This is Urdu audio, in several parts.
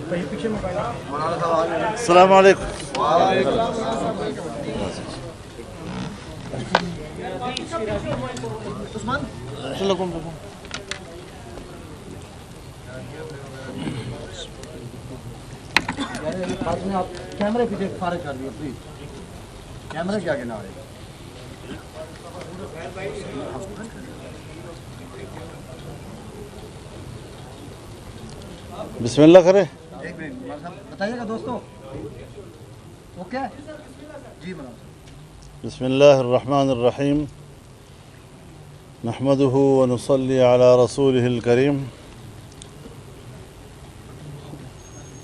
السلام علیکم. آپ کیمرے کی دیکھ فارغ کر دیے پلیز. کیمرے کیا گنا ہے. بسم اللہ کرے. ایک منٹ بتائیے گا دوستو. اوکے جی مولانا. بسم اللہ الرحمن الرحیم. نحمده ونصلی علی رسولہ الکریم.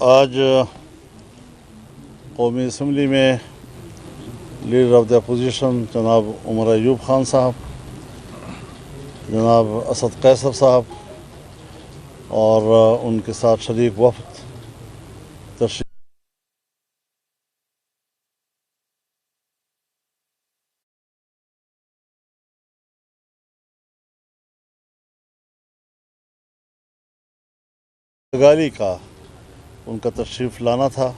آج قومی اسمبلی میں لیڈر آف دی اپوزیشن جناب عمر ایوب خان صاحب، جناب اسد قیصر صاحب اور ان کے ساتھ شریک وفد تشریف گالی کا ان کا تشریف لانا تھا.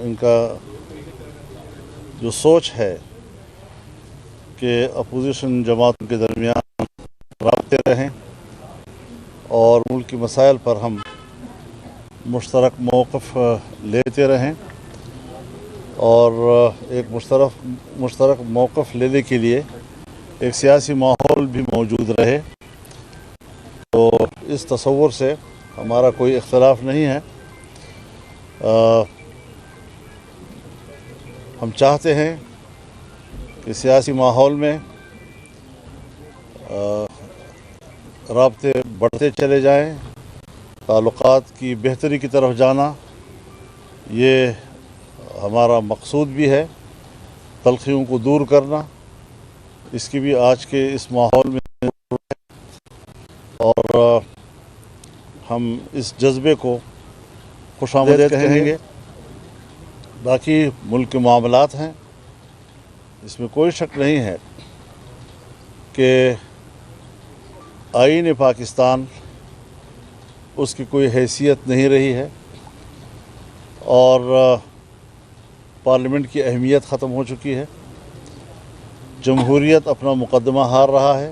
ان کا جو سوچ ہے کہ اپوزیشن جماعتوں کے درمیان رابطے رہیں اور ملکی مسائل پر ہم مشترک موقف لیتے رہیں اور ایک مشترک موقف لینے کے لیے ایک سیاسی ماحول بھی موجود رہے. تو اس تصور سے ہمارا کوئی اختلاف نہیں ہے. ہم چاہتے ہیں کہ سیاسی ماحول میں رابطے بڑھتے چلے جائیں، تعلقات کی بہتری کی طرف جانا یہ ہمارا مقصود بھی ہے. تلخیوں کو دور کرنا اس کی بھی آج کے اس ماحول میں اور ہم اس جذبے کو خوش آمدید کہیں گے. باقی ملک کے معاملات ہیں، اس میں کوئی شک نہیں ہے کہ آئین پاکستان اس کی کوئی حیثیت نہیں رہی ہے اور پارلیمنٹ کی اہمیت ختم ہو چکی ہے. جمہوریت اپنا مقدمہ ہار رہا ہے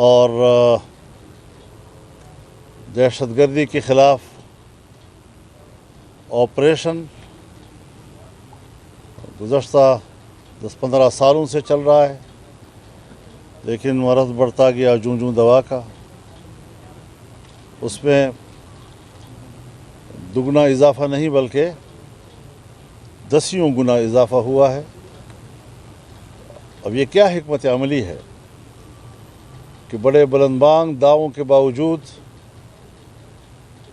اور دہشت گردی کے خلاف آپریشن گزشتہ 10-15 سالوں سے چل رہا ہے، لیکن مرض بڑھتا گیا جوں جوں دوا کا. اس میں دگنا اضافہ نہیں بلکہ 10 گنا اضافہ ہوا ہے. اب یہ کیا حکمت عملی ہے کہ بڑے بلند بانگ دعووں کے باوجود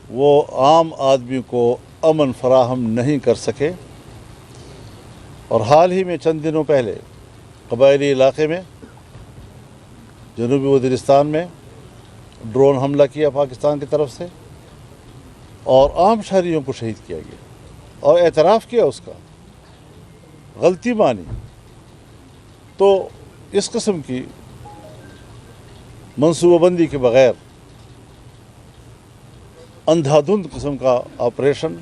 وہ عام آدمی کو امن فراہم نہیں کر سکے. اور حال ہی میں چند دنوں پہلے قبائلی علاقے میں جنوبی وزیرستان میں ڈرون حملہ کیا پاکستان کی طرف سے اور عام شہریوں کو شہید کیا گیا اور اعتراف کیا اس کا، غلطی مانی. تو اس قسم کی منصوبہ بندی کے بغیر اندھا دھند قسم کا آپریشن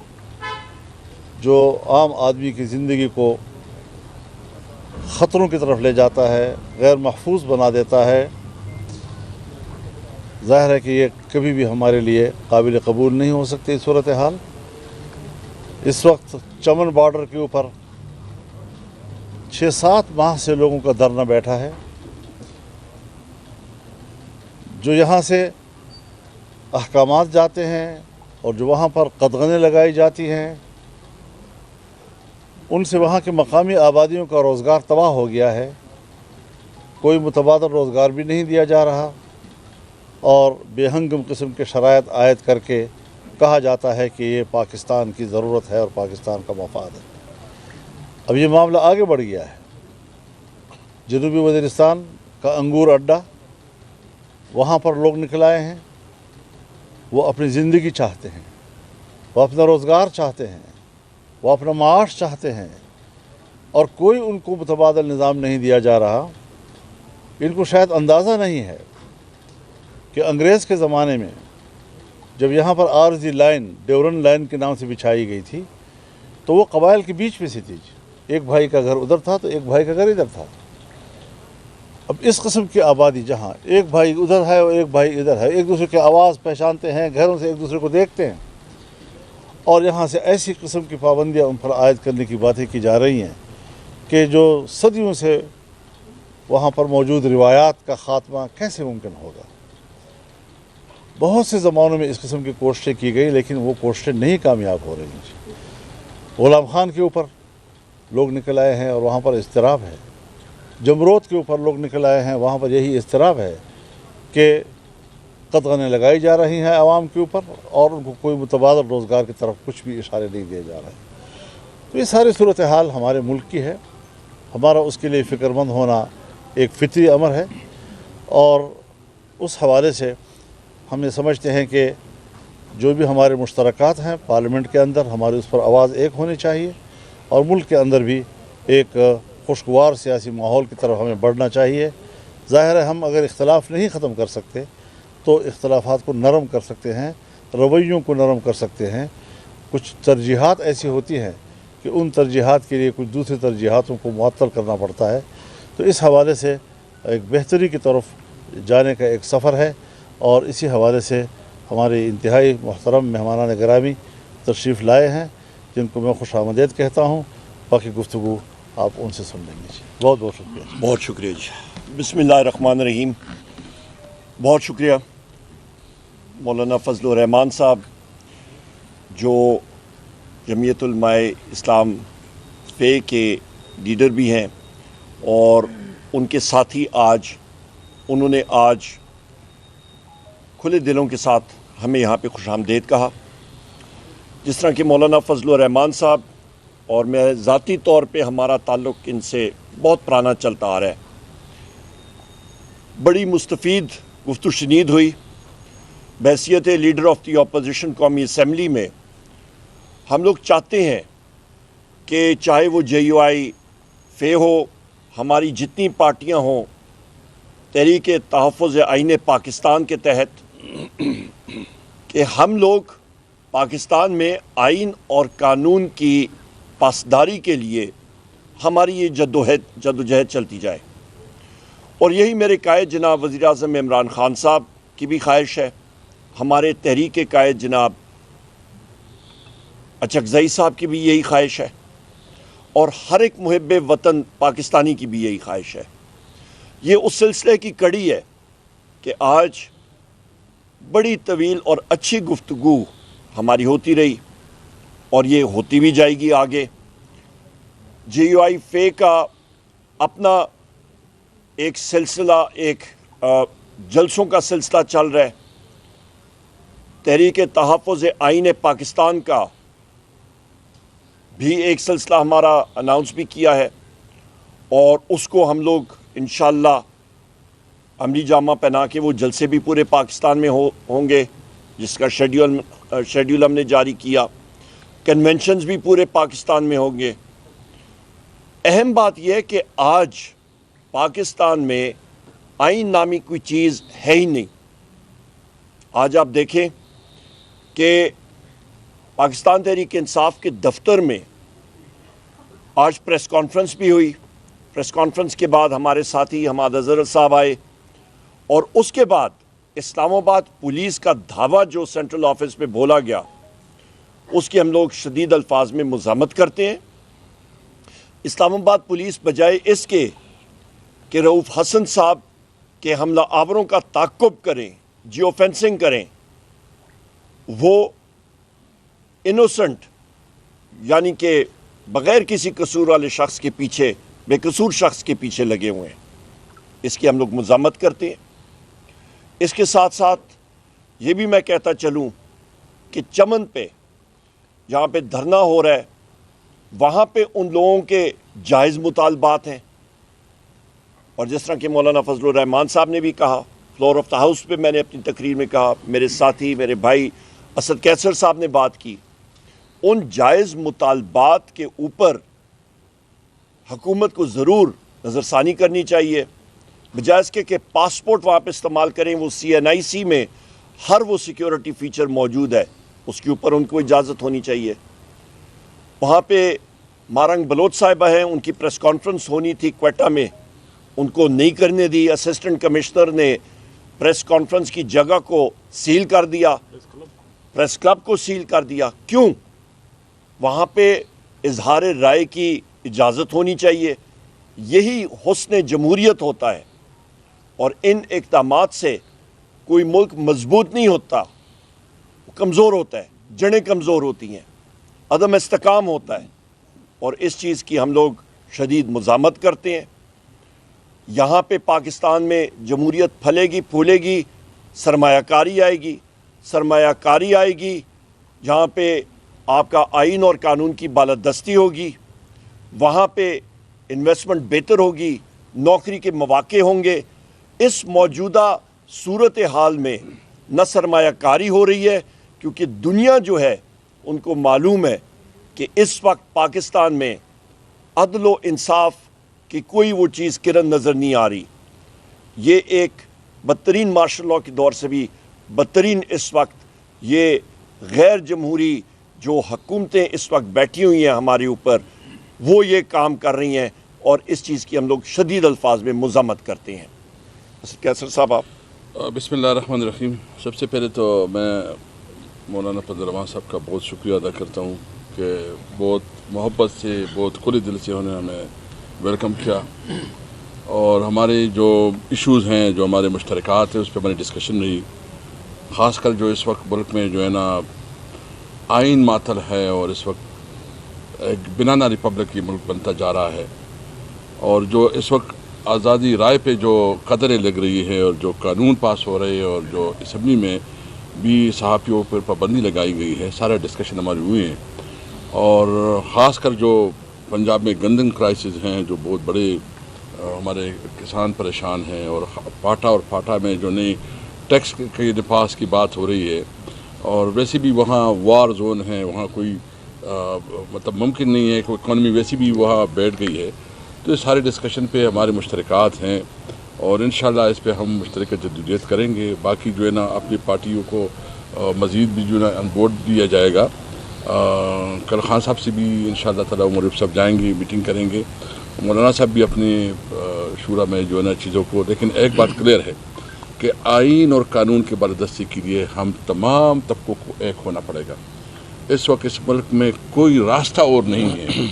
جو عام آدمی کی زندگی کو خطروں کی طرف لے جاتا ہے، غیر محفوظ بنا دیتا ہے، ظاہر ہے کہ یہ کبھی بھی ہمارے لیے قابل قبول نہیں ہو سکتی صورتحال. اس وقت چمن بارڈر کے اوپر 6-7 ماہ سے لوگوں کا دھرنا بیٹھا ہے. جو یہاں سے احکامات جاتے ہیں اور جو وہاں پر قدغنیں لگائی جاتی ہیں ان سے وہاں کے مقامی آبادیوں کا روزگار تباہ ہو گیا ہے. کوئی متبادل روزگار بھی نہیں دیا جا رہا اور بے ہنگم قسم کے شرائط عائد کر کے کہا جاتا ہے کہ یہ پاکستان کی ضرورت ہے اور پاکستان کا مفاد ہے. اب یہ معاملہ آگے بڑھ گیا ہے. جنوبی وزیرستان کا انگور اڈا، وہاں پر لوگ نکل آئے ہیں، وہ اپنی زندگی چاہتے ہیں، وہ اپنا روزگار چاہتے ہیں، وہ اپنا معاش چاہتے ہیں اور کوئی ان کو متبادل نظام نہیں دیا جا رہا. ان کو شاید اندازہ نہیں ہے کہ انگریز کے زمانے میں جب یہاں پر عارضی لائن ڈیورن لائن کے نام سے بچھائی گئی تھی تو وہ قبائل کے بیچ میں سے تھی. ایک بھائی کا گھر ادھر تھا تو ایک بھائی کا گھر ادھر تھا. اب اس قسم کی آبادی جہاں ایک بھائی ادھر ہے اور ایک بھائی ادھر ہے، ایک دوسرے کی آواز پہچانتے ہیں، گھروں سے ایک دوسرے کو دیکھتے ہیں، اور یہاں سے ایسی قسم کی پابندیاں ان پر عائد کرنے کی باتیں کی جا رہی ہیں کہ جو صدیوں سے وہاں پر موجود روایات کا خاتمہ کیسے ممکن ہوگا. بہت سے زمانوں میں اس قسم کی کوششیں کی گئی لیکن وہ کوششیں نہیں کامیاب ہو رہی ہیں. غلام خان کے اوپر لوگ نکل آئے ہیں اور وہاں پر اضطراب ہے. جمرود کے اوپر لوگ نکل آئے ہیں، وہاں پر یہی اضطراب ہے کہ قدغنیں لگائی جا رہی ہیں عوام کے اوپر اور ان کو کوئی متبادل روزگار کی طرف کچھ بھی اشارے نہیں دیے جا رہے. تو یہ ساری صورتحال ہمارے ملک کی ہے. ہمارا اس کے لیے فکر مند ہونا ایک فطری امر ہے، اور اس حوالے سے ہم یہ سمجھتے ہیں کہ جو بھی ہمارے مشترکات ہیں پارلیمنٹ کے اندر ہماری اس پر آواز ایک ہونی چاہیے، اور ملک کے اندر بھی ایک خوشگوار سیاسی ماحول کی طرف ہمیں بڑھنا چاہیے. ظاہر ہے ہم اگر اختلاف نہیں ختم کر سکتے تو اختلافات کو نرم کر سکتے ہیں، رویوں کو نرم کر سکتے ہیں. کچھ ترجیحات ایسی ہوتی ہیں کہ ان ترجیحات کے لیے کچھ دوسری ترجیحاتوں کو معطل کرنا پڑتا ہے. تو اس حوالے سے ایک بہتری کی طرف جانے کا ایک سفر ہے، اور اسی حوالے سے ہمارے انتہائی محترم مہمانان گرامی تشریف لائے ہیں جن کو میں خوش آمدید کہتا ہوں. باقی گفتگو آپ ان سے سن لیں گے. جی بہت بہت شکریہ. بہت شکریہ جی. بسم اللہ الرحمن الرحیم. بہت شکریہ مولانا فضل الرحمان صاحب جو جمعیت علماء اسلام فے کے لیڈر بھی ہیں، اور ان کے ساتھی انہوں نے آج کھلے دلوں کے ساتھ ہمیں یہاں پہ خوش آمدید کہا. جس طرح کہ مولانا فضل الرحمان صاحب اور میں ذاتی طور پہ ہمارا تعلق ان سے بہت پرانا چلتا آ رہا ہے. بڑی مستفید گفت و شنید ہوئی. بحیثیت لیڈر آف دی اپوزیشن قومی اسمبلی میں ہم لوگ چاہتے ہیں کہ چاہے وہ JUI فے ہو، ہماری جتنی پارٹیاں ہوں، تحریک تحفظ آئین پاکستان کے تحت، کہ ہم لوگ پاکستان میں آئین اور قانون کی پاسداری کے لیے ہماری یہ جدوجہد چلتی جائے. اور یہی میرے قائد جناب وزیر اعظم عمران خان صاحب کی بھی خواہش ہے، ہمارے تحریک قائد جناب اچکزئی صاحب کی بھی یہی خواہش ہے، اور ہر ایک محب وطن پاکستانی کی بھی یہی خواہش ہے. یہ اس سلسلے کی کڑی ہے کہ آج بڑی طویل اور اچھی گفتگو ہماری ہوتی رہی، اور یہ ہوتی بھی جائے گی آگے. JUI فے کا اپنا ایک سلسلہ، ایک جلسوں کا سلسلہ چل رہا ہے. تحریک تحفظ آئین پاکستان کا بھی ایک سلسلہ ہمارا اناؤنس بھی کیا ہے، اور اس کو ہم لوگ انشاءاللہ عملی جامہ پہنا کے وہ جلسے بھی پورے پاکستان میں ہوں گے، جس کا شیڈیول ہم نے جاری کیا. کنونشنز بھی پورے پاکستان میں ہوں گے. اہم بات یہ ہے کہ آج پاکستان میں آئین نامی کوئی چیز ہے ہی نہیں. آج آپ دیکھیں کہ پاکستان تحریک انصاف کے دفتر میں آج پریس کانفرنس بھی ہوئی. پریس کانفرنس کے بعد ہمارے ساتھی حماد اظہر صاحب آئے، اور اس کے بعد اسلام آباد پولیس کا دھاوا جو سینٹرل آفس میں بولا گیا اس کی ہم لوگ شدید الفاظ میں مذمت کرتے ہیں. اسلام آباد پولیس بجائے اس کے کہ رؤوف حسن صاحب کے حملہ آوروں کا تعاقب کریں، جیو فینسنگ کریں، وہ انوسنٹ یعنی کہ بغیر کسی قصور والے شخص کے پیچھے، بے قصور شخص کے پیچھے لگے ہوئے ہیں. اس کی ہم لوگ مذمت کرتے ہیں. اس کے ساتھ ساتھ یہ بھی میں کہتا چلوں کہ چمن پہ جہاں پہ دھرنا ہو رہا ہے وہاں پہ ان لوگوں کے جائز مطالبات ہیں، اور جس طرح کہ مولانا فضل الرحمان صاحب نے بھی کہا، فلور آف دا ہاؤس پہ میں نے اپنی تقریر میں کہا، میرے ساتھی میرے بھائی اسد کیسر صاحب نے بات کی. ان جائز مطالبات کے اوپر حکومت کو ضرور نظر ثانی کرنی چاہیے، بجائے اس کے کہ پاسپورٹ وہاں پہ استعمال کریں. وہ CNIC میں ہر وہ سیکیورٹی فیچر موجود ہے اس کے اوپر ان کو اجازت ہونی چاہیے. وہاں پہ مارنگ بلوچ صاحبہ ہیں, ان کی پریس کانفرنس ہونی تھی کوئٹہ میں, ان کو نہیں کرنے دی. اسسٹنٹ کمشنر نے پریس کانفرنس کی جگہ کو سیل کر دیا, پریس کلب کو سیل کر دیا. کیوں؟ وہاں پہ اظہار رائے کی اجازت ہونی چاہیے. یہی حسن جمہوریت ہوتا ہے. اور ان اقدامات سے کوئی ملک مضبوط نہیں ہوتا, کمزور ہوتا ہے, جڑیں کمزور ہوتی ہیں, عدم استحکام ہوتا ہے. اور اس چیز کی ہم لوگ شدید مزاحمت کرتے ہیں. یہاں پہ پاکستان میں جمہوریت پھلے گی پھولے گی, سرمایہ کاری آئے گی. سرمایہ کاری آئے گی جہاں پہ آپ کا آئین اور قانون کی بالادستی ہوگی, وہاں پہ انویسٹمنٹ بہتر ہوگی, نوکری کے مواقع ہوں گے. اس موجودہ صورتحال میں نہ سرمایہ کاری ہو رہی ہے, کیونکہ دنیا جو ہے ان کو معلوم ہے کہ اس وقت پاکستان میں عدل و انصاف کی کوئی وہ چیز کرن نظر نہیں آ رہی. یہ ایک بدترین مارشل لاء کے دور سے بھی بدترین اس وقت یہ غیر جمہوری جو حکومتیں اس وقت بیٹھی ہوئی ہیں ہمارے اوپر, وہ یہ کام کر رہی ہیں, اور اس چیز کی ہم لوگ شدید الفاظ میں مذمت کرتے ہیں. قیصر صاحب آپ. بسم اللہ الرحمن الرحیم. سب سے پہلے تو میں مولانا فضل الرحمان صاحب کا بہت شکریہ ادا کرتا ہوں کہ بہت محبت سے, بہت کھلے دل سے انہوں نے ہمیں ویلکم کیا, اور ہمارے جو ایشوز ہیں, جو ہمارے مشترکات ہیں, اس پہ ہماری ڈسکشن رہی. خاص کر جو اس وقت ملک میں جو ہے نا آئین معطل ہے, اور اس وقت ایک بنانا ریپبلک کی ملک بنتا جا رہا ہے, اور جو اس وقت آزادی رائے پہ جو قدریں لگ رہی ہے, اور جو قانون پاس ہو رہے ہیں, اور جو اسمبلی میں بھی صحافیوں پر پابندی لگائی گئی ہے, سارے ڈسکشن ہمارے ہوئے ہیں. اور خاص کر جو پنجاب میں گندم کرائسس ہیں, جو بہت بڑے ہمارے کسان پریشان ہیں, اور پاٹا اور پاٹا میں جو نئی ٹیکس کے نفاذ کی بات ہو رہی ہے, اور ویسے بھی وہاں وار زون ہے, وہاں کوئی مطلب ممکن نہیں ہے کہ اکانومی ویسی بھی وہاں بیٹھ گئی ہے. تو اس سارے ڈسکشن پہ ہمارے مشترکات ہیں, اور انشاءاللہ اس پہ ہم مشترکہ جدوجہد کریں گے. باقی جو ہے نا اپنی پارٹیوں کو مزید بھی جو ہے نا آن بورڈ دیا جائے گا. کل خان صاحب سے بھی انشاءاللہ تعالیٰ عمر صاحب جائیں گے, میٹنگ کریں گے. مولانا صاحب بھی اپنے شورا میں جو ہے نا چیزوں کو, لیکن ایک بات کلیئر ہے کہ آئین اور قانون کے بالادستی کے لیے ہم تمام طبقوں کو ایک ہونا پڑے گا. اس وقت اس ملک میں کوئی راستہ اور نہیں ہے.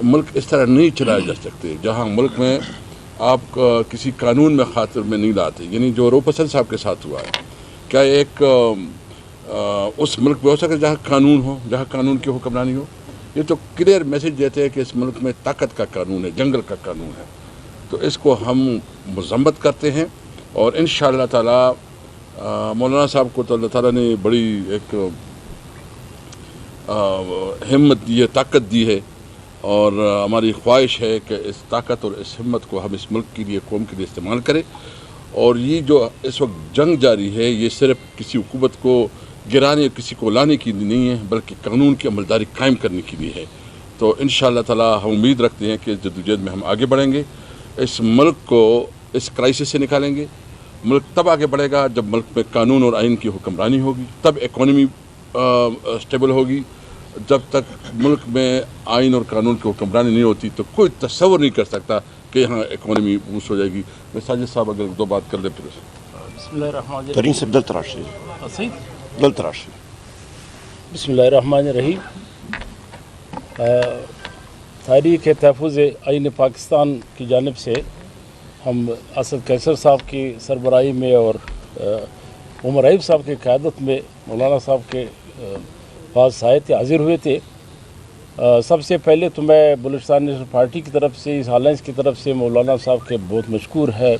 ملک اس طرح نہیں چلائے جا سکتے جہاں ملک میں آپ کسی قانون میں خاطر میں نہیں لاتے. یعنی جو روپ حسن صاحب کے ساتھ ہوا ہے, کیا ایک اس ملک میں ہو سکتا جہاں قانون ہو, جہاں قانون کی حکمرانی ہو؟ یہ تو کلیئر میسج دیتے ہیں کہ اس ملک میں طاقت کا قانون ہے, جنگل کا قانون ہے. تو اس کو ہم مذمت کرتے ہیں, اور انشاءاللہ تعالیٰ مولانا صاحب کو تو اللہ تعالیٰ نے بڑی ایک ہمت دی ہے, طاقت دی ہے, اور ہماری خواہش ہے کہ اس طاقت اور اس ہمت کو ہم اس ملک کے لیے, قوم کے لیے استعمال کریں. اور یہ جو اس وقت جنگ جاری ہے, یہ صرف کسی حکومت کو گرانے, کسی کو لانے کی نہیں ہے, بلکہ قانون کی عملداری قائم کرنے کے لیے ہے. تو انشاءاللہ تعالیٰ ہم امید رکھتے ہیں کہ اس جدوجہد میں ہم آگے بڑھیں گے, اس ملک کو اس کرائسس سے نکالیں گے. ملک تب آگے بڑھے گا جب ملک میں قانون اور آئین کی حکمرانی ہوگی, تب اکانومی اسٹیبل ہوگی. جب تک ملک میں آئین اور قانون کی حکمرانی نہیں ہوتی تو کوئی تصور نہیں کر سکتا کہ یہاں اکانومی بوسٹ ہو جائے گی. میں ساجد صاحب اگر دو بات کر لیں پھر. بسم اللہ الرحمن الرحیم. ترین صاحب دل تراشی, دل تراشی. بسم اللہ الرحمن الرحیم. تحریک تحفظ آئین پاکستان کی جانب سے ہم اسد قیصر صاحب کی سربراہی میں اور عمر ایوب صاحب کی قیادت میں مولانا صاحب کے پاس سائے حاضر ہوئے تھے. سب سے پہلے تو میں بلوچستان نیشنل پارٹی کی طرف سے, اس الائنس کی طرف سے مولانا صاحب کے بہت مشکور ہے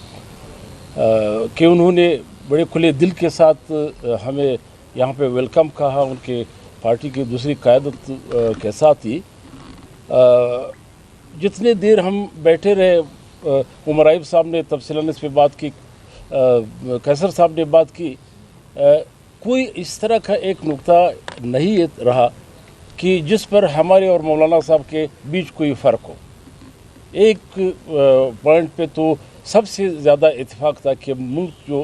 کہ انہوں نے بڑے کھلے دل کے ساتھ ہمیں یہاں پہ ویلکم کہا. ان کے پارٹی کی دوسری قیادت کے ساتھ ہی جتنے دیر ہم بیٹھے رہے, عمر ایوب صاحب نے تفصیلاً اس پہ بات کی, قیصر صاحب نے بات کی, کوئی اس طرح کا ایک نقطہ نہیں رہا کہ جس پر ہمارے اور مولانا صاحب کے بیچ کوئی فرق ہو. ایک پوائنٹ پہ تو سب سے زیادہ اتفاق تھا کہ ملک جو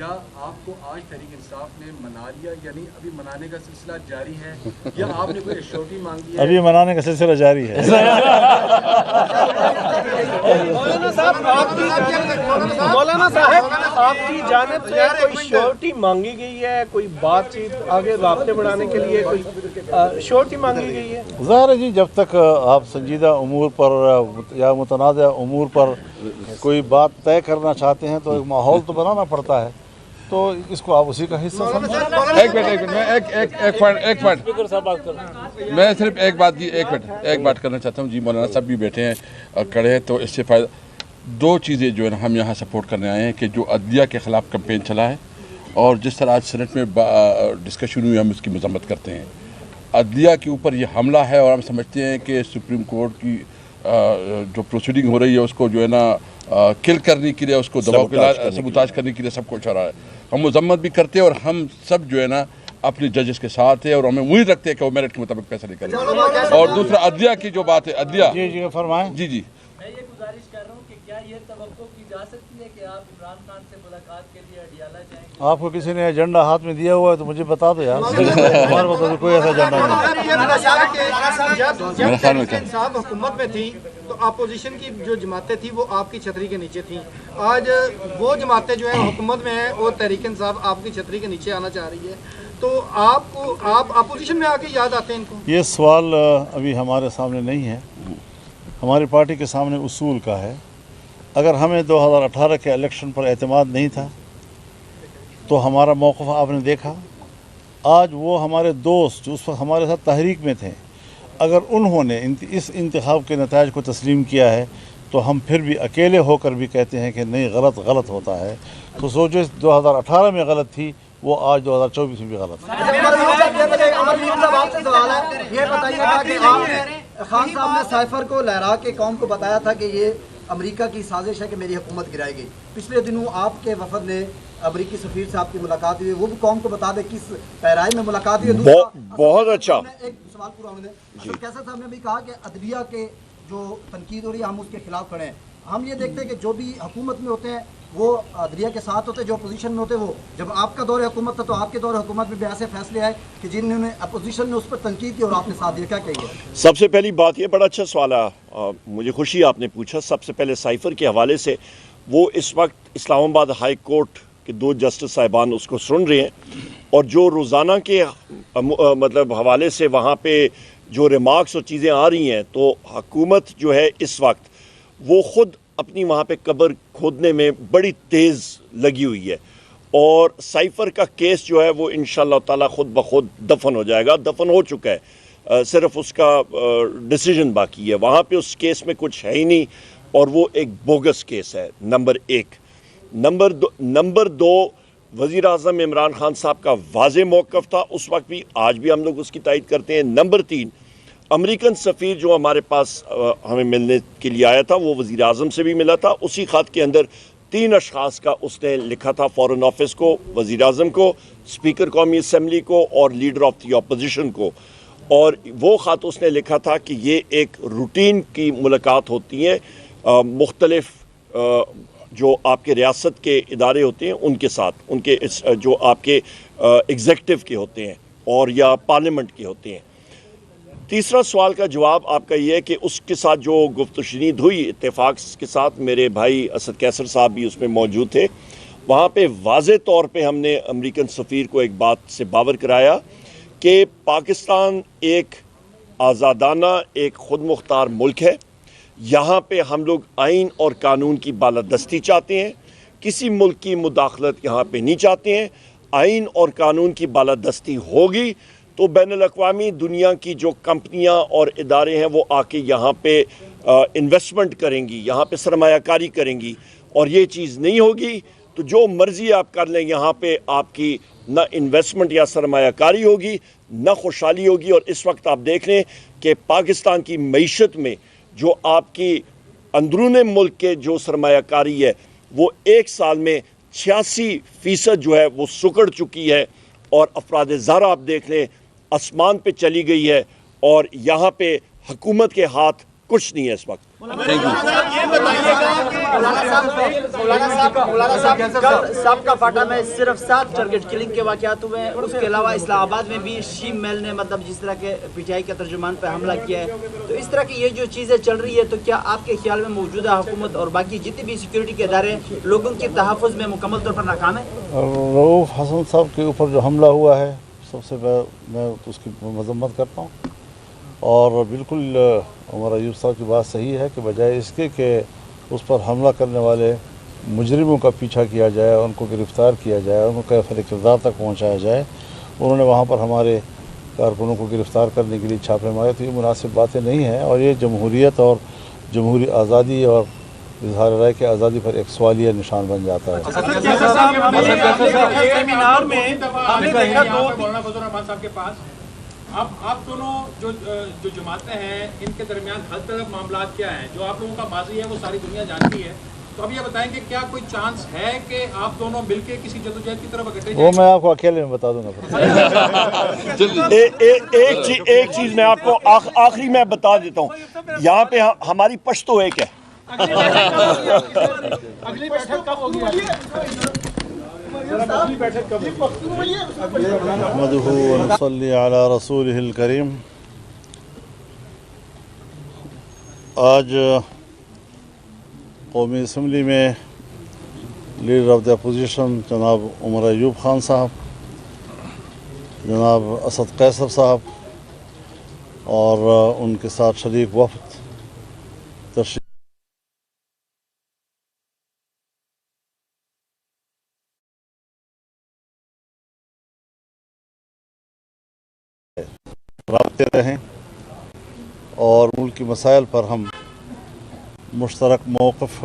کیا آپ کو آج تحریک انصاف نے منا لیا، یعنی ابھی منانے کا سلسلہ جاری ہے، یا آپ نے کوئی ایشورٹی مانگی ہے؟ ابھی منانے کا سلسلہ جاری ہے. مولانا صاحب آپ کی جانب سے کوئی شیورٹی مانگی گئی ہے، کوئی بات چیت آگے رابطے بڑھانے کے لیے کوئی شیورٹی مانگی گئی ہے؟ ظاہر ہے جی، جب تک آپ سنجیدہ امور پر یا متنازع امور پر کوئی بات طے کرنا چاہتے ہیں تو ایک ماحول تو بنانا پڑتا ہے، تو اس کو آپ اسی کا حصہ سمجھیں. ایک منٹ میں ایک منٹ میں صرف ایک بات کرنا چاہتا ہوں. جی مولانا صاحب بھی بیٹھے ہیں اور کھڑے ہیں، تو اس سے فائدہ دو چیزیں جو ہے نا ہم یہاں سپورٹ کرنے آئے ہیں کہ جو عدلیہ کے خلاف کمپین چلا ہے اور جس طرح آج سینٹ میں ڈسکشن ہوئی، ہم اس کی مذمت کرتے ہیں. عدلیہ کے اوپر یہ حملہ ہے اور ہم سمجھتے ہیں کہ سپریم کورٹ کی جو پروسیڈنگ ہو رہی ہے اس کو جو ہے نا کل کرنے کے لیے، اس کو دباؤ کے سبوتاج کرنے کے لیے سب کچھ ہو رہا ہے. ہم مذمت بھی کرتے ہیں اور ہم سب جو ہے نا اپنے ججز کے ساتھ ہیں اور ہمیں امید رکھتے ہیں کہ وہ میرٹ کے مطابق فیصلے کریں. اور دوسرا عدلیہ کی جو بات ہے، عدلیہ جی فرمائیں. جی میں یہ گزارش کر رہا ہوں کہ کیا یہ توقع کی جا سکتی ہے کہ آپ عمران خان سے ملاقات کے لیے اڈیالہ جائیں گے؟ آپ کو کسی نے ایجنڈا ہاتھ میں دیا ہوا ہے تو مجھے بتا دو یار. ہمارے پاس تو کوئی ایسا ایجنڈا نہیں. جب انصاف حکومت میں تھی تو اپوزیشن کی جو جماعتیں تھیں وہ آپ کی چھتری کے نیچے تھیں. آج وہ جماعتیں جو ہیں حکومت میں ہیں اور تحریک انصاف آپ کی چھتری کے نیچے آنا چاہ رہی ہے، تو آپ اپوزیشن میں آ کے یاد آتے ہیں ان کو؟ یہ سوال ابھی ہمارے سامنے نہیں ہے. ہماری پارٹی کے سامنے اصول کا ہے. اگر ہمیں 2018 کے الیکشن پر اعتماد نہیں تھا تو ہمارا موقف آپ نے دیکھا. آج وہ ہمارے دوست جو اس وقت ہمارے ساتھ تحریک میں تھے، اگر انہوں نے اس انتخاب کے نتائج کو تسلیم کیا ہے تو ہم پھر بھی اکیلے ہو کر بھی کہتے ہیں کہ نہیں، غلط ہوتا ہے. تو سوچو 2018 میں غلط تھی، وہ آج 2024 میں بھی غلط ہے. یہ بتائیے گا کہ آپ نے خان صاحب نے سائفر کو لہرا کے قوم کو بتایا تھا کہ یہ امریکہ کی سازش ہے کہ میری حکومت گرائی گئی. پچھلے دنوں آپ کے وفد نے امریکی سفیر سے آپ کی ملاقات ہوئی، وہ بھی قوم کو بتا دے کس پیرائی میں ملاقات ہوئی. بہت اچھا. ایک سوال پورا ہونے دیں. کیسر صاحب نے بھی کہا کہ عدلیہ کے جو تنقید ہو رہی ہے ہم اس کے خلاف کھڑے ہیں. ہم یہ دیکھتے ہیں کہ جو بھی حکومت میں ہوتے ہیں وہ عدلیہ کے ساتھ ہوتے ہیں، جو اپوزیشن میں ہوتے ہیں وہ. جب آپ کا دور حکومت تھا تو آپ کے دور حکومت میں بھی ایسے فیصلے آئے کہ جنہوں نے اپوزیشن نے اس پر تنقید کی اور آپ نے ساتھ دیا. کیا کہیے؟ سب سے پہلی بات یہ بڑا اچھا سوال ہے، مجھے خوشی آپ نے پوچھا. سب سے پہلے سائفر کے حوالے سے، وہ اس وقت اسلام آباد ہائی کورٹ کے 2 جسٹس صاحبان اس کو سن رہے ہیں، اور جو روزانہ کے مطلب حوالے سے وہاں پہ جو ریمارکس اور چیزیں آ رہی ہیں، تو حکومت جو ہے اس وقت وہ خود اپنی وہاں پہ قبر کھودنے میں بڑی تیز لگی ہوئی ہے. اور سائفر کا کیس جو ہے وہ انشاءاللہ تعالی خود بخود دفن ہو جائے گا. دفن ہو چکا ہے، صرف اس کا ڈیسیجن باقی ہے. وہاں پہ اس کیس میں کچھ ہے ہی نہیں، اور وہ ایک بوگس کیس ہے. نمبر 1. نمبر 2 وزیر اعظم عمران خان صاحب کا واضح موقف تھا اس وقت بھی، آج بھی ہم لوگ اس کی تائید کرتے ہیں. نمبر 3 امریکن سفیر جو ہمارے پاس ہمیں ملنے کے لیے آیا تھا، وہ وزیر اعظم سے بھی ملا تھا. اسی خط کے اندر 3 اشخاص کا اس نے لکھا تھا، فارن آفس کو، وزیر اعظم کو، اسپیکر قومی اسمبلی کو، اور لیڈر آف دی اپوزیشن کو. اور وہ خط اس نے لکھا تھا کہ یہ ایک روٹین کی ملاقات ہوتی ہے مختلف جو آپ کے ریاست کے ادارے ہوتے ہیں ان کے ساتھ، ان کے جو آپ کے ایگزیکٹو کے ہوتے ہیں اور یا پارلیمنٹ کے ہوتے ہیں. تیسرا سوال کا جواب آپ کا یہ ہے کہ اس کے ساتھ جو گفت و شنید ہوئی اتفاق کے ساتھ، میرے بھائی اسد کیسر صاحب بھی اس میں موجود تھے. وہاں پہ واضح طور پہ ہم نے امریکن سفیر کو ایک بات سے باور کرایا کہ پاکستان ایک آزادانہ، ایک خود مختار ملک ہے. یہاں پہ ہم لوگ آئین اور قانون کی بالادستی چاہتے ہیں، کسی ملک کی مداخلت یہاں پہ نہیں چاہتے ہیں. آئین اور قانون کی بالادستی ہوگی تو بین الاقوامی دنیا کی جو کمپنیاں اور ادارے ہیں وہ آ کے یہاں پہ انویسٹمنٹ کریں گی، یہاں پہ سرمایہ کاری کریں گی. اور یہ چیز نہیں ہوگی تو جو مرضی آپ کر لیں، یہاں پہ آپ کی نہ انویسٹمنٹ یا سرمایہ کاری ہوگی، نہ خوشحالی ہوگی. اور اس وقت آپ دیکھ لیں کہ پاکستان کی معیشت میں جو آپ کی اندرون ملک کے جو سرمایہ کاری ہے وہ ایک سال میں 86% جو ہے وہ سکڑ چکی ہے. اور افراد زر آپ دیکھ لیں آسمان پہ چلی گئی ہے، اور یہاں پہ حکومت کے ہاتھ کچھ نہیں ہے اس وقت. Thank you. صاحب کا فاٹا میں صرف 7 ٹارگٹ کلنگ کے واقعات ہوئے ہیں، اس کے علاوہ اسلام آباد میں بھی شیم میل نے مطلب جس طرح کے پی ٹی آئی کے ترجمان پہ حملہ کیا ہے، تو اس طرح کی یہ جو چیزیں چل رہی ہے تو کیا آپ کے خیال میں موجودہ حکومت اور باقی جتنے بھی سیکورٹی کے ادارے لوگوں کے تحفظ میں مکمل طور پر ناکام ہیں؟ رؤوف حسن صاحب کے اوپر جو حملہ ہوا ہے سب سے میں اس کی مذمت کرتا ہوں، اور بالکل عمر ایوب صاحب کی بات صحیح ہے کہ بجائے اس کے کہ اس پر حملہ کرنے والے مجرموں کا پیچھا کیا جائے، ان کو گرفتار کیا جائے، ان کو کیفر کردار تک پہنچایا جائے، انہوں نے وہاں پر ہمارے کارکنوں کو گرفتار کرنے کے لیے چھاپے مارے، تو یہ مناسب باتیں نہیں ہیں، اور یہ جمہوریت اور جمہوری آزادی اور اظہار رائے کی آزادی پر ایک سوالیہ نشان بن جاتا ہے۔ سیمینار میں ہم نے دیکھا مولانا فضل الرحمان صاحب کے پاس اب آپ دونوں جو جماعتیں ہیں ان کے درمیان حل طلب معاملات کیا ہیں؟ جو آپ لوگوں کا ماضی ہے وہ ساری دنیا جانتی ہے، تو اب یہ بتائیں کہ کیا کوئی چانس ہے کہ آپ دونوں مل کے کسی جدوجہد کی طرف اکٹھے جائیں؟ وہ میں آپ کو اکیلے میں بتا دوں گا۔ ایک چیز میں آپ کو آخری میں بتا دیتا ہوں، یہاں پہ ہماری پشتو ایک ہے۔ اگلی بیٹھک کب ہوگی؟ نحمده ونصلي على رسوله الكريم۔ آج قومی اسمبلی میں لیڈر آف دی اپوزیشن جناب عمر ایوب خان صاحب، جناب اسد قیصر صاحب اور ان کے ساتھ شریک وفد تشریف رابطے رہیں اور ملکی مسائل پر ہم مشترک موقف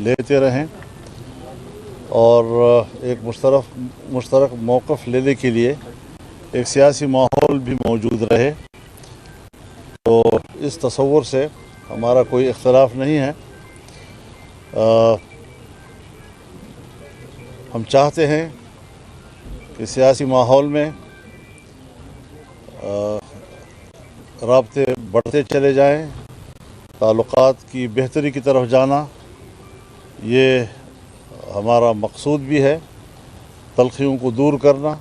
لیتے رہیں، اور ایک مشترک موقف لینے کے لیے ایک سیاسی ماحول بھی موجود رہے، تو اس تصور سے ہمارا کوئی اختلاف نہیں ہے۔ ہم چاہتے ہیں کہ سیاسی ماحول میں رابطے بڑھتے چلے جائیں، تعلقات کی بہتری کی طرف جانا یہ ہمارا مقصود بھی ہے، تلخیوں کو دور کرنا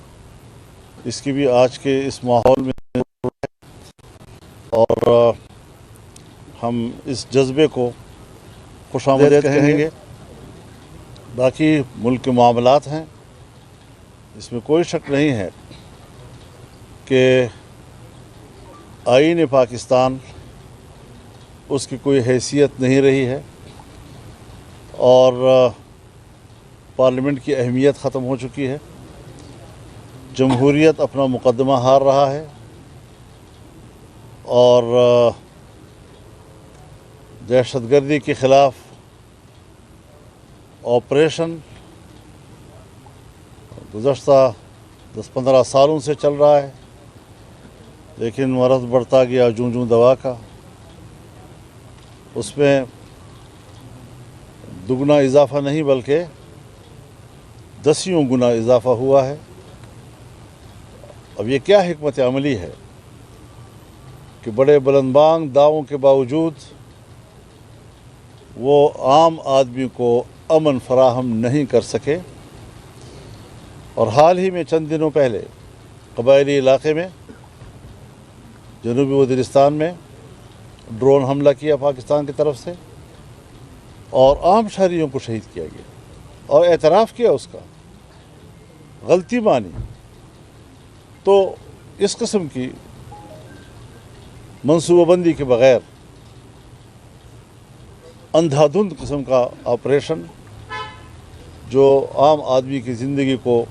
اس کی بھی آج کے اس ماحول میں ضرورت ہے، اور ہم اس جذبے کو خوش آمدید کہیں گے۔ باقی ملک کے معاملات ہیں، اس میں کوئی شک نہیں ہے کہ آئین پاکستان اس کی کوئی حیثیت نہیں رہی ہے، اور پارلیمنٹ کی اہمیت ختم ہو چکی ہے، جمہوریت اپنا مقدمہ ہار رہا ہے، اور دہشت گردی کے خلاف آپریشن گزشتہ 10-15 سالوں سے چل رہا ہے، لیکن مرض بڑھتا گیا جوں دوا کا، اس میں دگنا اضافہ نہیں بلکہ 10 گنا اضافہ ہوا ہے۔ اب یہ کیا حکمت عملی ہے کہ بڑے بلند بانگ دعووں کے باوجود وہ عام آدمی کو امن فراہم نہیں کر سکے، اور حال ہی میں چند دنوں پہلے قبائلی علاقے میں جنوبی وزیرستان میں ڈرون حملہ کیا پاکستان کی طرف سے، اور عام شہریوں کو شہید کیا گیا، اور اعتراف کیا اس کا، غلطی مانی۔ تو اس قسم کی منصوبہ بندی کے بغیر اندھا دھند قسم کا آپریشن جو عام آدمی کی زندگی کو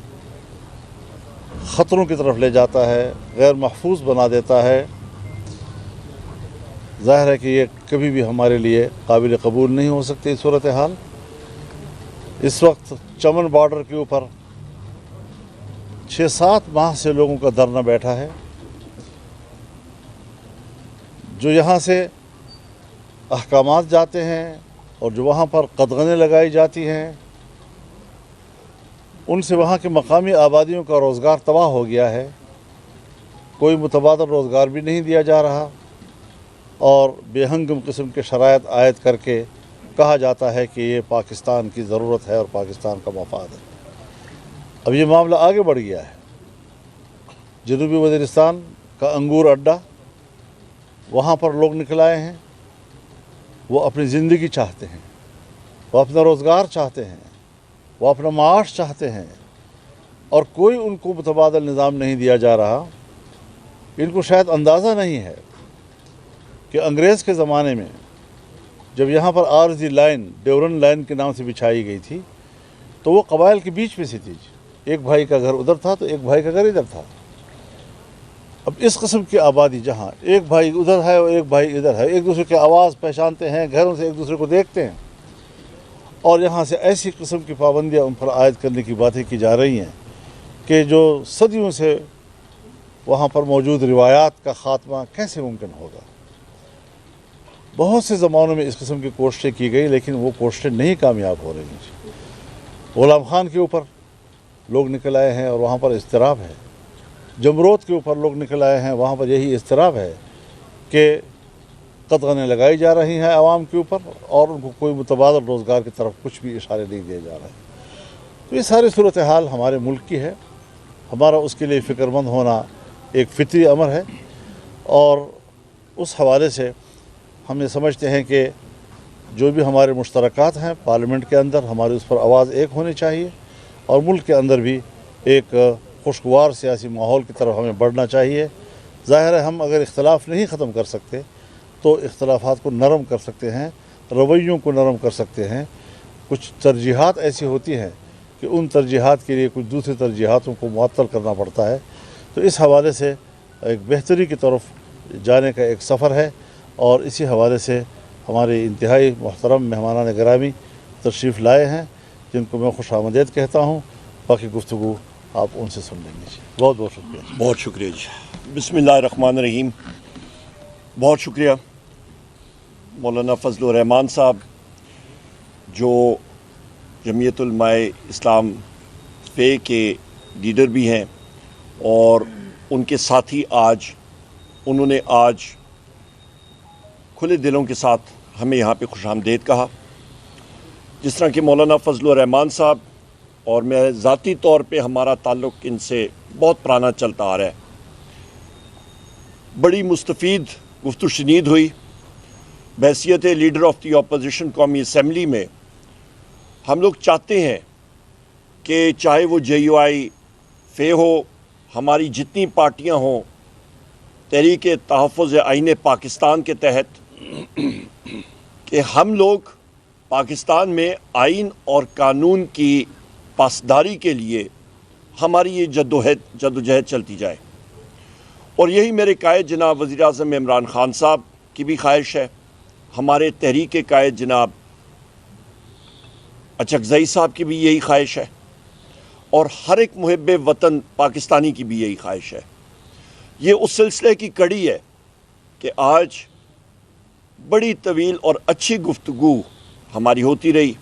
خطروں کی طرف لے جاتا ہے، غیر محفوظ بنا دیتا ہے، ظاہر ہے کہ یہ کبھی بھی ہمارے لیے قابل قبول نہیں ہو سکتی اس صورتحال۔ اس وقت چمن بارڈر کے اوپر 6-7 ماہ سے لوگوں کا دھرنا بیٹھا ہے، جو یہاں سے احکامات جاتے ہیں اور جو وہاں پر قدغنیں لگائی جاتی ہیں، ان سے وہاں کے مقامی آبادیوں کا روزگار تباہ ہو گیا ہے، کوئی متبادل روزگار بھی نہیں دیا جا رہا، اور بے ہنگم قسم کے شرائط عائد کر کے کہا جاتا ہے کہ یہ پاکستان کی ضرورت ہے اور پاکستان کا مفاد ہے۔ اب یہ معاملہ آگے بڑھ گیا ہے۔ جنوبی وزیرستان کا انگور اڈا، وہاں پر لوگ نکل آئے ہیں، وہ اپنی زندگی چاہتے ہیں، وہ اپنا روزگار چاہتے ہیں، وہ اپنا معاش چاہتے ہیں، اور کوئی ان کو متبادل نظام نہیں دیا جا رہا۔ ان کو شاید اندازہ نہیں ہے کہ انگریز کے زمانے میں جب یہاں پر عارضی لائن ڈیورن لائن کے نام سے بچھائی گئی تھی تو وہ قبائل کے بیچ میں سے تھی۔ ایک بھائی کا گھر ادھر تھا تو ایک بھائی کا گھر ادھر تھا۔ اب اس قسم کی آبادی جہاں ایک بھائی ادھر ہے اور ایک بھائی ادھر ہے، ایک دوسرے کی آواز پہچانتے ہیں، گھروں سے ایک دوسرے کو دیکھتے ہیں، اور یہاں سے ایسی قسم کی پابندیاں ان پر عائد کرنے کی باتیں کی جا رہی ہیں کہ جو صدیوں سے وہاں پر موجود روایات کا خاتمہ کیسے ممکن ہوگا۔ بہت سے زمانوں میں اس قسم کی کوششیں کی گئی لیکن وہ کوششیں نہیں کامیاب ہو رہی ہیں۔ غلام خان کے اوپر لوگ نکل آئے ہیں اور وہاں پر اضطراب ہے، جمرود کے اوپر لوگ نکل آئے ہیں، وہاں پر یہی اضطراب ہے کہ قدغنیں لگائی جا رہی ہیں عوام کے اوپر اور ان کو کوئی متبادل روزگار کی طرف کچھ بھی اشارے نہیں دیے جا رہے ہیں۔ تو یہ ساری صورتحال ہمارے ملک کی ہے، ہمارا اس کے لیے فکر مند ہونا ایک فطری امر ہے، اور اس حوالے سے ہم یہ سمجھتے ہیں کہ جو بھی ہمارے مشترکات ہیں پارلیمنٹ کے اندر ہماری اس پر آواز ایک ہونی چاہیے، اور ملک کے اندر بھی ایک خوشگوار سیاسی ماحول کی طرف ہمیں بڑھنا چاہیے۔ ظاہر ہے ہم اگر اختلاف نہیں ختم کر سکتے تو اختلافات کو نرم کر سکتے ہیں، رویوں کو نرم کر سکتے ہیں۔ کچھ ترجیحات ایسی ہوتی ہیں کہ ان ترجیحات کے لیے کچھ دوسری ترجیحاتوں کو معطل کرنا پڑتا ہے۔ تو اس حوالے سے ایک بہتری کی طرف جانے کا ایک سفر ہے، اور اسی حوالے سے ہمارے انتہائی محترم مہمانان گرامی تشریف لائے ہیں جن کو میں خوش آمدید کہتا ہوں۔ باقی گفتگو آپ ان سے سن لیں گے۔ بہت بہت شکریہ۔ بہت شکریہ جی۔ بسم اللہ الرحمن الرحیم۔ بہت شکریہ مولانا فضل الرحمان صاحب، جو جمعیت علماء اسلام فے کے لیڈر بھی ہیں، اور ان کے ساتھی انہوں نے آج کھلے دلوں کے ساتھ ہمیں یہاں پہ خوش آمدید کہا۔ جس طرح کہ مولانا فضل الرحمان صاحب اور میں ذاتی طور پہ ہمارا تعلق ان سے بہت پرانا چلتا آ رہا ہے، بڑی مستفید گفت و شنید ہوئی۔ بحیثیت لیڈر آف دی اپوزیشن قومی اسمبلی میں ہم لوگ چاہتے ہیں کہ چاہے وہ JUI فے ہو، ہماری جتنی پارٹیاں ہوں، تحریک تحفظ آئین پاکستان کے تحت، کہ ہم لوگ پاکستان میں آئین اور قانون کی پاسداری کے لیے ہماری یہ جدوجہد چلتی جائے۔ اور یہی میرے قائد جناب وزیر اعظم عمران خان صاحب کی بھی خواہش ہے، ہمارے تحریک قائد جناب اچکزئی صاحب کی بھی یہی خواہش ہے، اور ہر ایک محب وطن پاکستانی کی بھی یہی خواہش ہے۔ یہ اس سلسلے کی کڑی ہے کہ آج بڑی طویل اور اچھی گفتگو ہماری ہوتی رہی،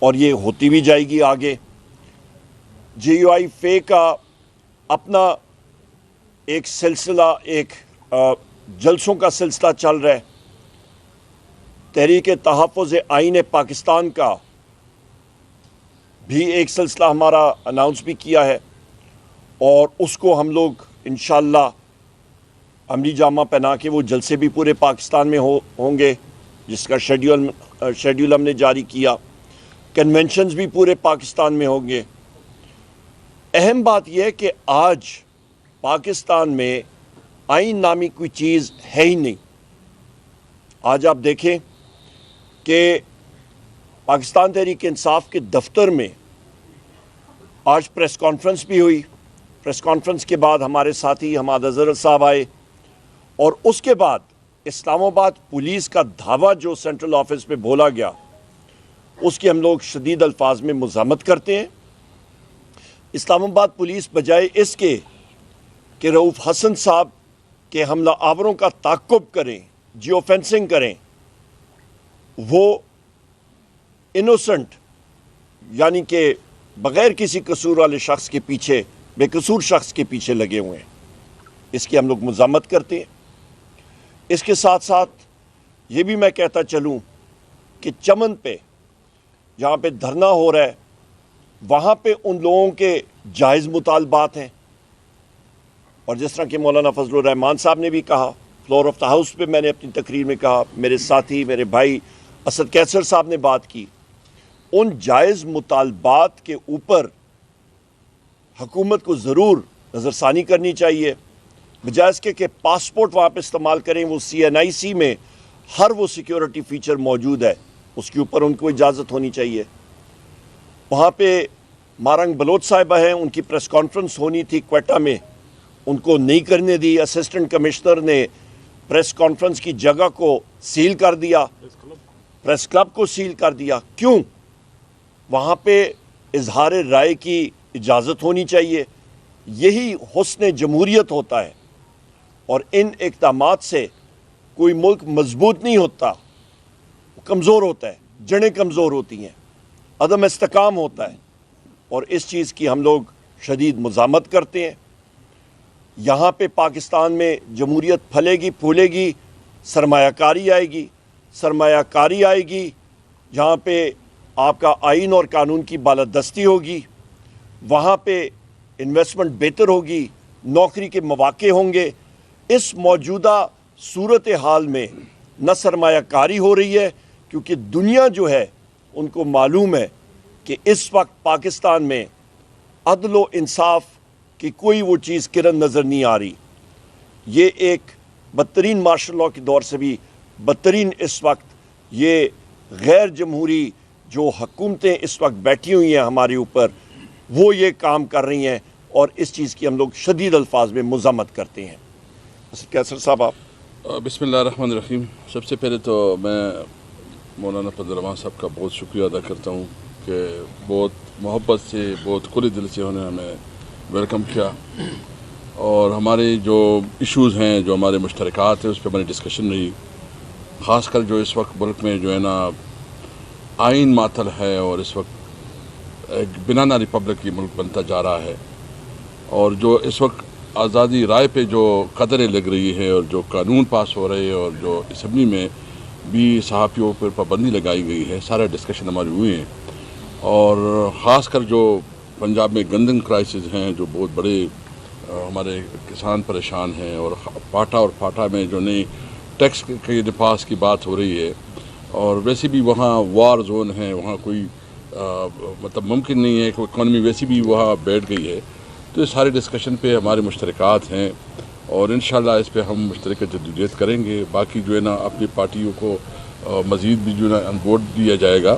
اور یہ ہوتی بھی جائے گی آگے۔ JUI فے کا اپنا ایک سلسلہ، ایک جلسوں کا سلسلہ چل رہا ہے۔ تحریک تحفظ آئین پاکستان کا بھی ایک سلسلہ ہمارا اناؤنس بھی کیا ہے، اور اس کو ہم لوگ انشاءاللہ عملی جامہ پہنا کے وہ جلسے بھی پورے پاکستان میں ہوں گے، جس کا شیڈیول ہم نے جاری کیا۔ کنونشنز بھی پورے پاکستان میں ہوں گے۔ اہم بات یہ ہے کہ آج پاکستان میں آئین نامی کوئی چیز ہے ہی نہیں۔ آج آپ دیکھیں کہ پاکستان تحریک انصاف کے دفتر میں آج پریس کانفرنس بھی ہوئی۔ پریس کانفرنس کے بعد ہمارے ساتھی حماد حضرت صاحب آئے، اور اس کے بعد اسلام آباد پولیس کا دھاوا جو سینٹرل آفس میں بولا گیا، اس کی ہم لوگ شدید الفاظ میں مذمت کرتے ہیں۔ اسلام آباد پولیس بجائے اس کے کہ رؤوف حسن صاحب کے حملہ آوروں کا تعاقب کریں، جیو فینسنگ کریں، وہ انوسنٹ یعنی کہ بغیر کسی قصور والے شخص کے پیچھے، بے قصور شخص کے پیچھے لگے ہوئے ہیں۔ اس کی ہم لوگ مذمت کرتے ہیں۔ اس کے ساتھ ساتھ یہ بھی میں کہتا چلوں کے چمن پہ جہاں پہ دھرنا ہو رہا ہے وہاں پہ ان لوگوں کے جائز مطالبات ہیں، اور جس طرح کہ مولانا فضل الرحمان صاحب نے بھی کہا، فلور آف دا ہاؤس پہ میں نے اپنی تقریر میں کہا، میرے ساتھی میرے بھائی اسد کیسر صاحب نے بات کی، ان جائز مطالبات کے اوپر حکومت کو ضرور نظر ثانی کرنی چاہیے، بجائے اس کے کہ پاسپورٹ وہاں پہ استعمال کریں۔ وہ CNIC میں ہر وہ سیکیورٹی فیچر موجود ہے، اس کے اوپر ان کو اجازت ہونی چاہیے۔ وہاں پہ مارنگ بلوچ صاحبہ ہیں، ان کی پریس کانفرنس ہونی تھی کوئٹہ میں، ان کو نہیں کرنے دی۔ اسسٹنٹ کمشنر نے پریس کانفرنس کی جگہ کو سیل کر دیا، پریس کلب کو سیل کر دیا۔ کیوں؟ وہاں پہ اظہار رائے کی اجازت ہونی چاہیے۔ یہی حسن جمہوریت ہوتا ہے، اور ان اقدامات سے کوئی ملک مضبوط نہیں ہوتا، کمزور ہوتا ہے، جڑیں کمزور ہوتی ہیں، عدم استحکام ہوتا ہے، اور اس چیز کی ہم لوگ شدید مزاحمت کرتے ہیں۔ یہاں پہ پاکستان میں جمہوریت پھلے گی پھولے گی، سرمایہ کاری آئے گی، سرمایہ کاری آئے گی جہاں پہ آپ کا آئین اور قانون کی بالادستی ہوگی، وہاں پہ انویسٹمنٹ بہتر ہوگی، نوکری کے مواقع ہوں گے۔ اس موجودہ صورتحال میں نہ سرمایہ کاری ہو رہی ہے، کیونکہ دنیا جو ہے ان کو معلوم ہے کہ اس وقت پاکستان میں عدل و انصاف کی کوئی وہ چیز کرن نظر نہیں آ رہی۔ یہ ایک بدترین مارشل لاء کے دور سے بھی بدترین اس وقت یہ غیر جمہوری جو حکومتیں اس وقت بیٹھی ہوئی ہیں ہمارے اوپر، وہ یہ کام کر رہی ہیں، اور اس چیز کی ہم لوگ شدید الفاظ میں مذمت کرتے ہیں۔ کیسر صاحب آپ۔ بسم اللہ الرحمن الرحیم۔ سب سے پہلے تو میں مولانا فضل الرحمان صاحب کا بہت شکریہ ادا کرتا ہوں کہ بہت محبت سے بہت کھلے دل سے انہوں نے ہمیں ویلکم کیا، اور ہمارے جو ایشوز ہیں جو ہمارے مشترکات ہیں اس پہ ہماری ڈسکشن رہی، خاص کر جو اس وقت ملک میں جو ہے نا آئین معطل ہے اور اس وقت ایک بنانا ریپبلک کی ملک بنتا جا رہا ہے، اور جو اس وقت آزادی رائے پہ جو قدریں لگ رہی ہے اور جو قانون پاس ہو رہے ہیں اور جو اسمبلی میں بھی صحافیوں پر پابندی لگائی گئی ہے، سارا ڈسکشن ہماری ہوئی ہیں۔ اور خاص کر جو پنجاب میں گندم کرائسس ہیں، جو بہت بڑے ہمارے کسان پریشان ہیں، اور پاٹا اور پاٹا میں جو نئی ٹیکس کے نفاذ کی بات ہو رہی ہے، اور ویسے بھی وہاں وار زون ہے، وہاں کوئی مطلب ممکن نہیں ہے کہ اکانومی ویسی بھی وہاں بیٹھ گئی ہے، تو یہ سارے ڈسکشن پہ ہمارے مشترکات ہیں، اور انشاءاللہ اس پہ ہم مشترکہ جدوجہد کریں گے۔ باقی جو ہے نا اپنی پارٹیوں کو مزید بھی جو ہے نا ان بورڈ دیا جائے گا۔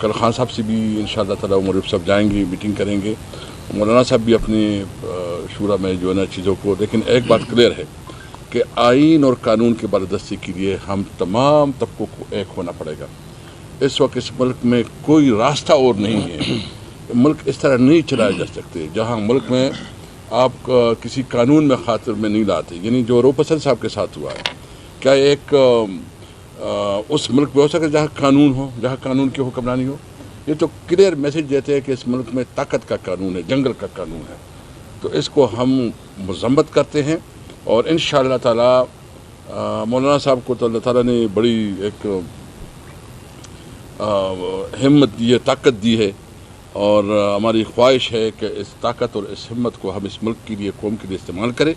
کل خان صاحب سے بھی انشاءاللہ تعالیٰ عمر صاحب جائیں گے، میٹنگ کریں گے، مولانا صاحب بھی اپنے شورا میں جو ہے نا چیزوں کو، لیکن ایک بات کلیئر ہے کہ آئین اور قانون کے بالادستی کے لیے ہم تمام طبقوں کو ایک ہونا پڑے گا۔ اس وقت اس ملک میں کوئی راستہ اور نہیں ہے، ملک اس طرح نہیں چلائے جا سکتے جہاں ملک میں آپ کسی قانون میں خاطر میں نہیں لاتے، یعنی جو روپسن صاحب کے ساتھ ہوا ہے، کیا ایک اس ملک میں ہو سکے جہاں قانون ہو، جہاں قانون کی حکمرانی ہو؟ یہ تو کلیئر میسج دیتے ہیں کہ اس ملک میں طاقت کا قانون ہے، جنگل کا قانون ہے، تو اس کو ہم مذمت کرتے ہیں، اور انشاءاللہ تعالیٰ مولانا صاحب کو تو اللہ تعالیٰ نے بڑی ایک ہمت دی ہے، طاقت دی ہے، اور ہماری خواہش ہے کہ اس طاقت اور اس ہمت کو ہم اس ملک کے لیے، قوم کے لیے استعمال کریں،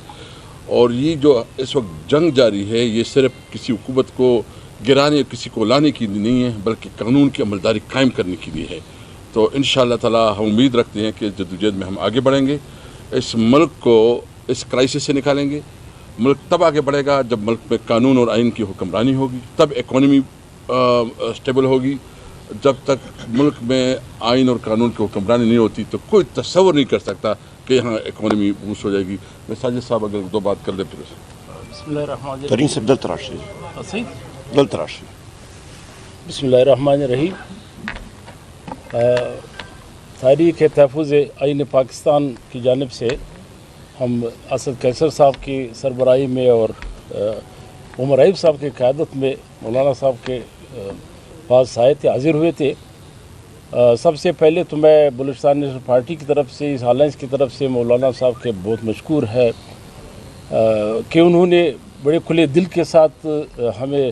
اور یہ جو اس وقت جنگ جاری ہے یہ صرف کسی حکومت کو گرانے، کسی کو لانے کی نہیں ہے، بلکہ قانون کی عملداری قائم کرنے کے لیے ہے۔ تو انشاءاللہ تعالیٰ ہم امید رکھتے ہیں کہ اس جدوجہد میں ہم آگے بڑھیں گے، اس ملک کو اس کرائسس سے نکالیں گے۔ ملک تب آگے بڑھے گا جب ملک میں قانون اور آئین کی حکمرانی ہوگی، تب اکانومی اسٹیبل ہوگی۔ جب تک ملک میں آئین اور قانون کی حکمرانی نہیں ہوتی تو کوئی تصور نہیں کر سکتا کہ یہاں اکانومی بوسٹ ہو جائے گی۔ میں ساجد صاحب اگر دو بات کر لیں پھر بسم اللہ الرحمن الرحیم۔ ترین صاحب دل تراشی، دل تراشی۔ بسم اللہ الرحمن الرحیم۔ تحریک تحفظ آئین پاکستان کی جانب سے ہم اسد کیسر صاحب کی سربراہی میں اور عمر ایوب صاحب کی قیادت میں مولانا صاحب کے پاس سائے حاضر ہوئے تھے۔ سب سے پہلے تو میں بلوچستان نیشنل پارٹی کی طرف سے، اس الائنس کی طرف سے مولانا صاحب کے بہت مشکور ہے کہ انہوں نے بڑے کھلے دل کے ساتھ ہمیں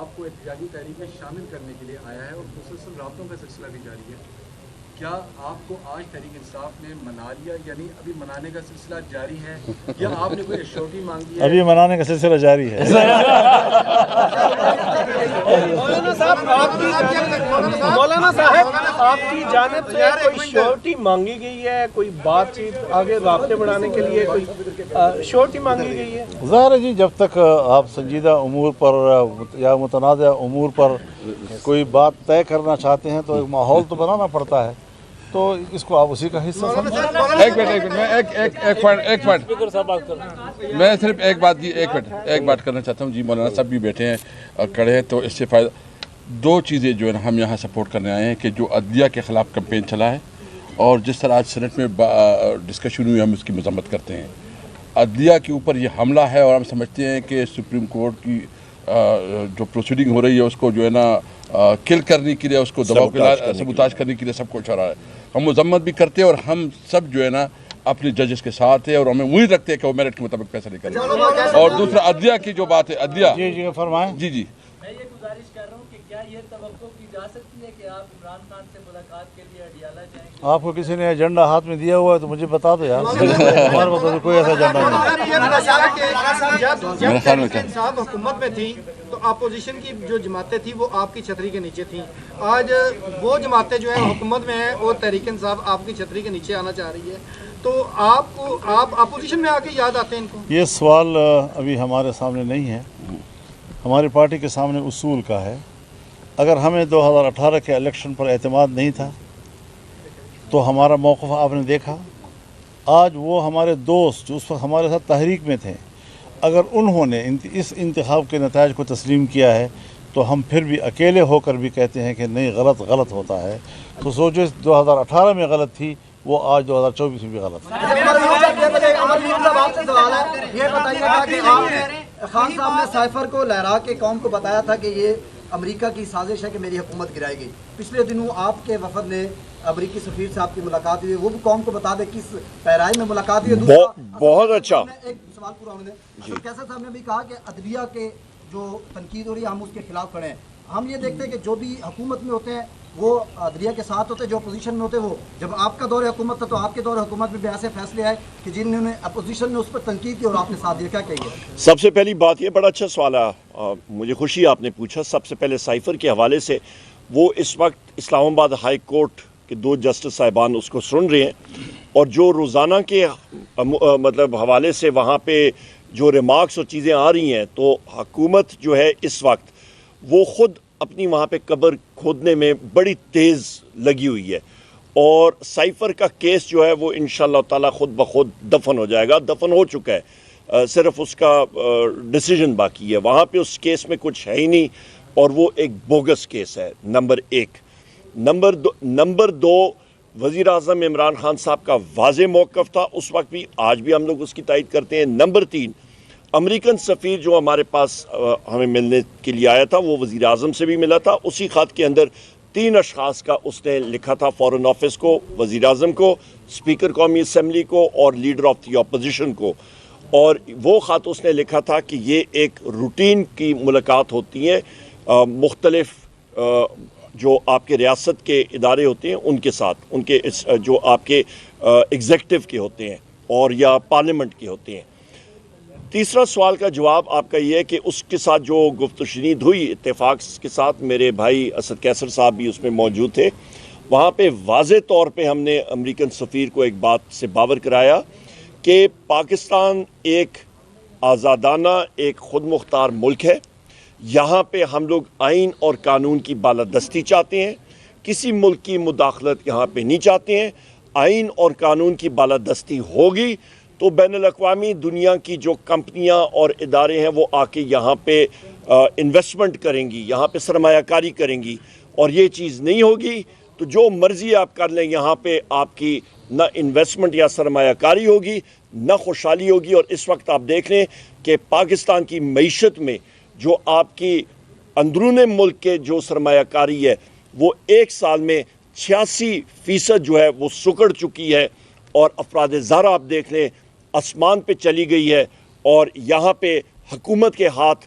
آپ کو احتجاجی تحریک میں شامل کرنے کے لیے آیا ہے اور مسلسل رابطوں کا سلسلہ بھی جاری ہے. کیا آپ کو آج تحریک انصاف نے منا لیا، یعنی ابھی منانے کا سلسلہ جاری ہے، یا آپ نے کوئی ایشورٹی مانگی ہے؟ ابھی منانے کا سلسلہ جاری ہے. مولانا صاحب آپ کی جانب سے کوئی شیورٹی مانگی گئی ہے، کوئی بات چیت آگے رابطے بڑھانے کے لیے کوئی شیورٹی مانگی گئی ہے؟ ظاہر ہے جی، جب تک آپ سنجیدہ امور پر یا متنازع امور پر کوئی بات طے کرنا چاہتے ہیں تو ایک ماحول تو بنانا پڑتا ہے، تو اس کو آپ اسی کا حصہ سمجھیں. ایک منٹ میں صرف ایک بات کرنا چاہتا ہوں. جی مولانا صاحب بھی بیٹھے ہیں اور کڑے ہیں، تو اس سے فائدہ دو چیزیں جو ہے نا ہم یہاں سپورٹ کرنے آئے ہیں کہ جو عدلیہ کے خلاف کمپین چلا ہے اور جس طرح آج سینٹ میں ڈسکشن ہوئی ہم اس کی مذمت کرتے ہیں. عدلیہ کے اوپر یہ حملہ ہے اور ہم سمجھتے ہیں کہ سپریم کورٹ کی جو پروسیڈنگ ہو رہی ہے اس کو جو ہے نا کل کرنے کے لیے، اس کو دباؤ کے سبوتاج کرنے کے لیے سب کچھ ہو رہا ہے. ہم مذمت بھی کرتے ہیں اور ہم سب جو ہے نا اپنے ججز کے ساتھ ہیں اور ہمیں امید رکھتے ہیں کہ وہ میرٹ کے مطابق فیصلے کریں. اور دوسرا عدلیہ کی جو بات ہے، عدلیہ جی فرمائیں. میں یہ گزارش کر رہا ہوں کہ کیا یہ توقع کی جا سکتی ہے کہ آپ عمران خان سے ملاقات کے لیے اڈیالہ جائیں گے؟ آپ کو کسی نے ایجنڈا ہاتھ میں دیا ہوا ہے تو مجھے بتا دو یار. ہمارے پاس کوئی ایسا ایجنڈا نہیں. جب انصاف حکومت میں تھی تو اپوزیشن کی جو جماعتیں تھیں وہ آپ کی چھتری کے نیچے تھیں. آج وہ جماعتیں جو ہیں حکومت میں ہیں اور تحریک انصاف آپ کی چھتری کے نیچے آنا چاہ رہی ہے، تو آپ اپوزیشن میں آ کے یاد آتے ہیں ان کو؟ یہ سوال ابھی ہمارے سامنے نہیں ہے. ہماری پارٹی کے سامنے اصول کا ہے. اگر ہمیں 2018 کے الیکشن پر اعتماد نہیں تھا تو ہمارا موقف آپ نے دیکھا. آج وہ ہمارے دوست جو اس وقت ہمارے ساتھ تحریک میں تھے، اگر انہوں نے اس انتخاب کے نتائج کو تسلیم کیا ہے تو ہم پھر بھی اکیلے ہو کر بھی کہتے ہیں کہ نہیں، غلط ہوتا ہے. تو سوچو 2018 میں غلط تھی، وہ آج 2024 میں بھی غلط ہے. یہ بتائیے گا کہ آپ خان صاحب نے سائفر کو لہرا کے قوم کو بتایا تھا کہ یہ امریکہ کی سازش ہے کہ میری حکومت گرائے گی. پچھلے دنوں آپ کے وفد نے امریکی سفیر صاحب کی ملاقات ہوئی، وہ بھی قوم کو بتا دے کس پیرائی میں ملاقات ہوئی. بہت اچھا. ایک سوال پورا ہونے دیں. کیسر صاحب نے بھی کہا کہ عدلیہ کے جو تنقید ہو رہی ہے ہم اس کے خلاف کھڑے ہیں. ہم یہ دیکھتے ہیں کہ جو بھی حکومت میں ہوتے ہیں وہ عدلیہ کے ساتھ ہوتے ہیں، جو اپوزیشن میں ہوتے ہیں وہ. جب آپ کا دور حکومت تھا تو آپ کے دور حکومت میں بھی ایسے فیصلے آئے کہ جنہوں نے اپوزیشن نے اس پر تنقید کی اور آپ نے ساتھ دیا. کیا کہیے؟ سب سے پہلی بات، یہ بڑا اچھا سوال ہے، مجھے خوشی آپ نے پوچھا. سب سے پہلے سائفر کے حوالے سے، وہ اس وقت اسلام آباد ہائی کورٹ کے 2 جسٹس صاحبان اس کو سن رہے ہیں، اور جو روزانہ کے مطلب حوالے سے وہاں پہ جو ریمارکس اور چیزیں آ رہی ہیں، تو حکومت جو ہے اس وقت وہ خود اپنی وہاں پہ قبر کھودنے میں بڑی تیز لگی ہوئی ہے. اور سائفر کا کیس جو ہے وہ انشاءاللہ تعالی خود بخود دفن ہو جائے گا. دفن ہو چکا ہے، صرف اس کا ڈیسیجن باقی ہے. وہاں پہ اس کیس میں کچھ ہے ہی نہیں، اور وہ ایک بوگس کیس ہے. نمبر 1. نمبر 2، وزیر اعظم عمران خان صاحب کا واضح موقف تھا اس وقت بھی، آج بھی ہم لوگ اس کی تائید کرتے ہیں. نمبر 3، امریکن سفیر جو ہمارے پاس ہمیں ملنے کے لیے آیا تھا، وہ وزیر اعظم سے بھی ملا تھا. اسی خط کے اندر 3 اشخاص کا اس نے لکھا تھا، فارن آفس کو، وزیر اعظم کو، اسپیکر قومی اسمبلی کو، اور لیڈر آف دی اپوزیشن کو. اور وہ خط اس نے لکھا تھا کہ یہ ایک روٹین کی ملاقات ہوتی ہیں مختلف جو آپ کے ریاست کے ادارے ہوتے ہیں ان کے ساتھ، ان کے جو آپ کے ایگزیکٹو کے ہوتے ہیں اور یا پارلیمنٹ کے ہوتے ہیں. تیسرا سوال کا جواب آپ کا یہ ہے کہ اس کے ساتھ جو گفت و شنید ہوئی اتفاق کے ساتھ، میرے بھائی اسد کیسر صاحب بھی اس میں موجود تھے. وہاں پہ واضح طور پہ ہم نے امریکن سفیر کو ایک بات سے باور کرایا کہ پاکستان ایک آزادانہ، ایک خود مختار ملک ہے. یہاں پہ ہم لوگ آئین اور قانون کی بالادستی چاہتے ہیں، کسی ملک کی مداخلت یہاں پہ نہیں چاہتے ہیں. آئین اور قانون کی بالادستی ہوگی تو بین الاقوامی دنیا کی جو کمپنیاں اور ادارے ہیں وہ آ کے یہاں پہ انویسٹمنٹ کریں گی، یہاں پہ سرمایہ کاری کریں گی. اور یہ چیز نہیں ہوگی تو جو مرضی آپ کر لیں، یہاں پہ آپ کی نہ انویسٹمنٹ یا سرمایہ کاری ہوگی، نہ خوشحالی ہوگی. اور اس وقت آپ دیکھ لیں کہ پاکستان کی معیشت میں جو آپ کی اندرون ملک کے جو سرمایہ کاری ہے وہ 1 سال میں 86% جو ہے وہ سکڑ چکی ہے. اور افراد زارہ آپ دیکھ لیں آسمان پہ چلی گئی ہے، اور یہاں پہ حکومت کے ہاتھ